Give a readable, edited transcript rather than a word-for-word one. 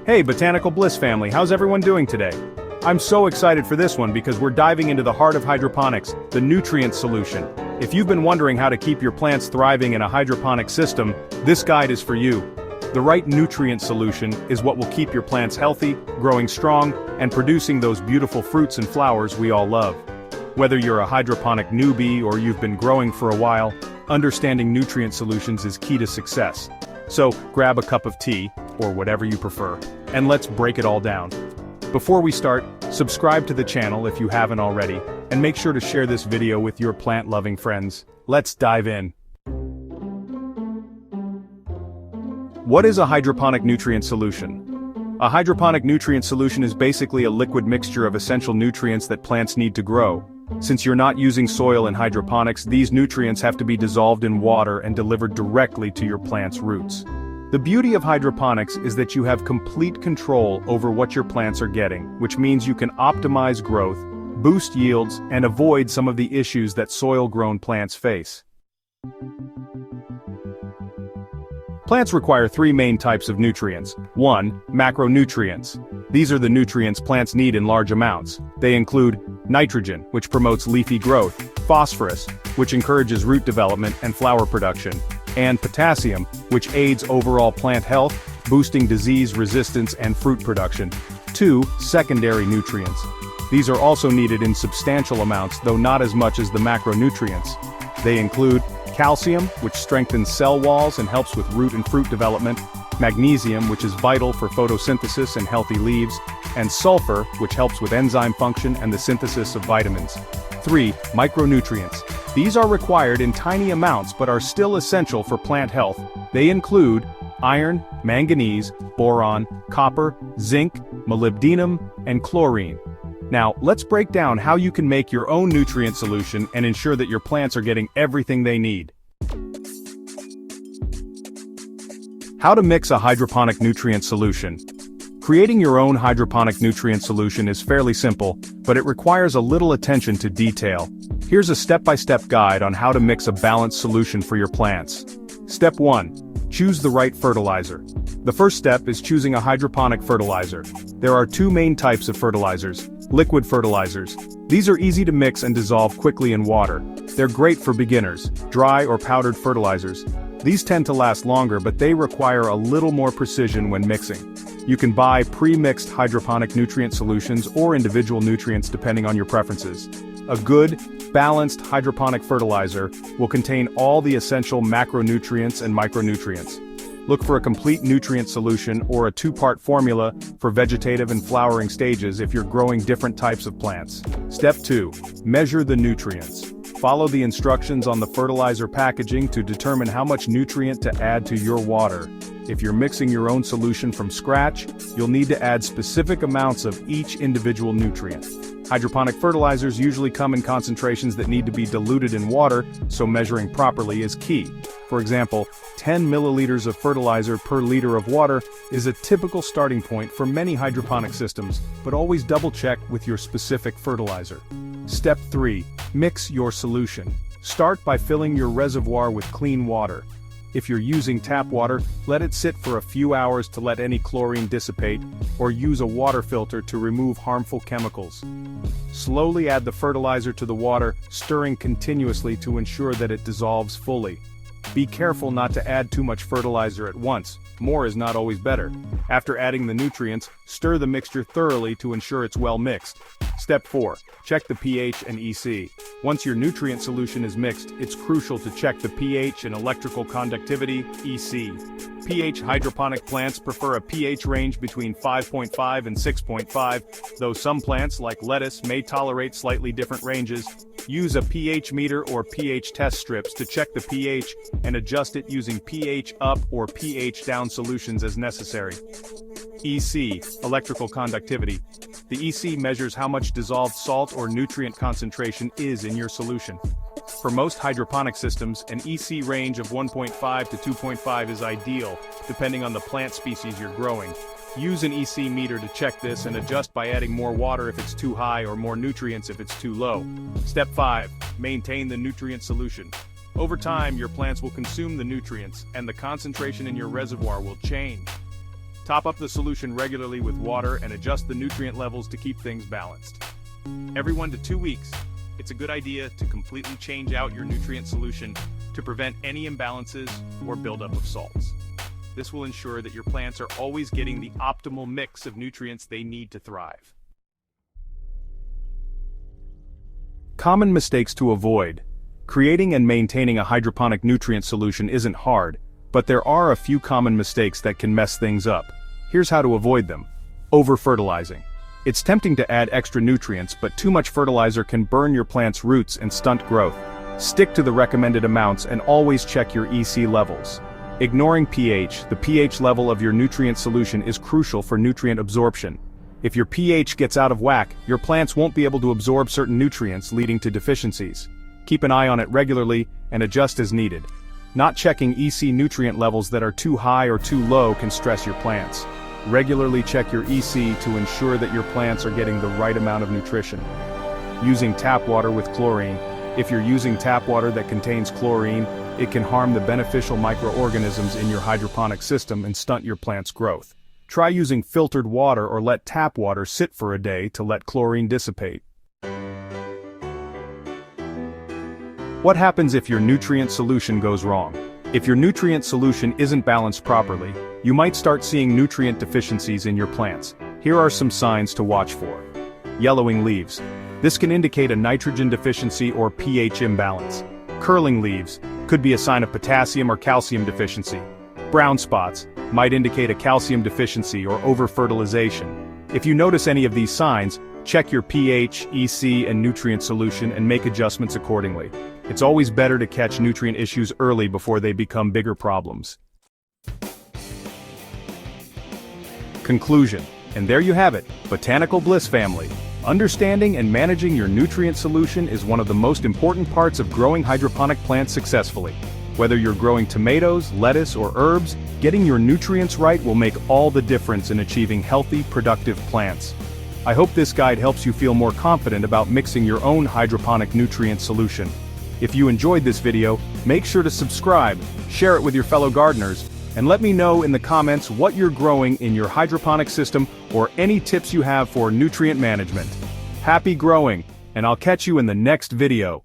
Hey Botanical Bliss family, how's everyone doing today? I'm so excited for this one because we're diving into the heart of hydroponics, the nutrient solution. If you've been wondering how to keep your plants thriving in a hydroponic system, this guide is for you. The right nutrient solution is what will keep your plants healthy, growing strong, and producing those beautiful fruits and flowers we all love. Whether you're a hydroponic newbie or you've been growing for a while, understanding nutrient solutions is key to success. So, grab a cup of tea, or whatever you prefer, and let's break it all down. Before we start, subscribe to the channel if you haven't already, and make sure to share this video with your plant-loving friends. Let's dive in. What is a hydroponic nutrient solution? A hydroponic nutrient solution is basically a liquid mixture of essential nutrients that plants need to grow. Since you're not using soil in hydroponics, these nutrients have to be dissolved in water and delivered directly to your plant's roots. The beauty of hydroponics is that you have complete control over what your plants are getting, which means you can optimize growth, boost yields, and avoid some of the issues that soil-grown plants face. Plants require three main types of nutrients. 1. Macronutrients. These are the nutrients plants need in large amounts. They include nitrogen, which promotes leafy growth, phosphorus, which encourages root development and flower production, and potassium, which aids overall plant health, boosting disease resistance and fruit production. 2. Secondary nutrients. These are also needed in substantial amounts, though not as much as the macronutrients. They include calcium, which strengthens cell walls and helps with root and fruit development, magnesium, which is vital for photosynthesis and healthy leaves, and sulfur, which helps with enzyme function and the synthesis of vitamins. 3. Micronutrients. These are required in tiny amounts but are still essential for plant health. They include iron, manganese, boron, copper, zinc, molybdenum, and chlorine. Now, let's break down how you can make your own nutrient solution and ensure that your plants are getting everything they need. How to mix a hydroponic nutrient solution. Creating your own hydroponic nutrient solution is fairly simple, but it requires a little attention to detail. Here's a step-by-step guide on how to mix a balanced solution for your plants. Step 1. Choose the right fertilizer. The first step is choosing a hydroponic fertilizer. There are two main types of fertilizers. Liquid fertilizers. These are easy to mix and dissolve quickly in water. They're great for beginners. Dry or powdered fertilizers. These tend to last longer, but they require a little more precision when mixing. You can buy pre-mixed hydroponic nutrient solutions or individual nutrients depending on your preferences. A good, balanced hydroponic fertilizer will contain all the essential macronutrients and micronutrients. Look for a complete nutrient solution or a two-part formula for vegetative and flowering stages if you're growing different types of plants. Step 2. Measure the nutrients. Follow the instructions on the fertilizer packaging to determine how much nutrient to add to your water. If you're mixing your own solution from scratch, you'll need to add specific amounts of each individual nutrient. Hydroponic fertilizers usually come in concentrations that need to be diluted in water, so measuring properly is key. For example, 10 milliliters of fertilizer per liter of water is a typical starting point for many hydroponic systems, but always double-check with your specific fertilizer. Step 3. Mix your solution. Start by filling your reservoir with clean water. If you're using tap water, let it sit for a few hours to let any chlorine dissipate, or use a water filter to remove harmful chemicals. Slowly add the fertilizer to the water, stirring continuously to ensure that it dissolves fully. Be careful not to add too much fertilizer at once. More is not always better. After adding the nutrients, stir the mixture thoroughly to ensure it's well mixed. Step 4. Check the pH and EC. Once your nutrient solution is mixed, it's crucial to check the pH and electrical conductivity, EC. pH hydroponic plants prefer a pH range between 5.5 and 6.5, though some plants like lettuce may tolerate slightly different ranges. Use a pH meter or pH test strips to check the pH and adjust it using pH up or pH down solutions as necessary. EC, electrical conductivity. The EC measures how much dissolved salt or nutrient concentration is in your solution. For most hydroponic systems, an EC range of 1.5 to 2.5 is ideal, depending on the plant species you're growing. Use an EC meter to check this and adjust by adding more water if it's too high or more nutrients if it's too low. Step 5. Maintain the nutrient solution. Over time, your plants will consume the nutrients, and the concentration in your reservoir will change. Top up the solution regularly with water and adjust the nutrient levels to keep things balanced. Every 1 to 2 weeks, it's a good idea to completely change out your nutrient solution to prevent any imbalances or buildup of salts. This will ensure that your plants are always getting the optimal mix of nutrients they need to thrive. Common mistakes to avoid. Creating and maintaining a hydroponic nutrient solution isn't hard, but there are a few common mistakes that can mess things up. Here's how to avoid them. Over-fertilizing. It's tempting to add extra nutrients, but too much fertilizer can burn your plant's roots and stunt growth. Stick to the recommended amounts and always check your EC levels. Ignoring pH. The pH level of your nutrient solution is crucial for nutrient absorption. If your pH gets out of whack, your plants won't be able to absorb certain nutrients, leading to deficiencies. Keep an eye on it regularly and adjust as needed. Not checking EC nutrient levels that are too high or too low can stress your plants. Regularly check your EC to ensure that your plants are getting the right amount of nutrition. Using tap water with chlorine. If you're using tap water that contains chlorine, it can harm the beneficial microorganisms in your hydroponic system and stunt your plant's growth. Try using filtered water or let tap water sit for a day to let chlorine dissipate. What happens if your nutrient solution goes wrong? If your nutrient solution isn't balanced properly, you might start seeing nutrient deficiencies in your plants. Here are some signs to watch for. Yellowing leaves. This can indicate a nitrogen deficiency or pH imbalance. Curling leaves could be a sign of potassium or calcium deficiency. Brown spots might indicate a calcium deficiency or over-fertilization. If you notice any of these signs, check your pH, EC, and nutrient solution and make adjustments accordingly. It's always better to catch nutrient issues early before they become bigger problems. Conclusion. And there you have it, Botanical Bliss family. Understanding and managing your nutrient solution is one of the most important parts of growing hydroponic plants successfully. Whether you're growing tomatoes, lettuce, or herbs, getting your nutrients right will make all the difference in achieving healthy, productive plants. I hope this guide helps you feel more confident about mixing your own hydroponic nutrient solution. If you enjoyed this video, make sure to subscribe, share it with your fellow gardeners, and let me know in the comments what you're growing in your hydroponic system or any tips you have for nutrient management. Happy growing, and I'll catch you in the next video.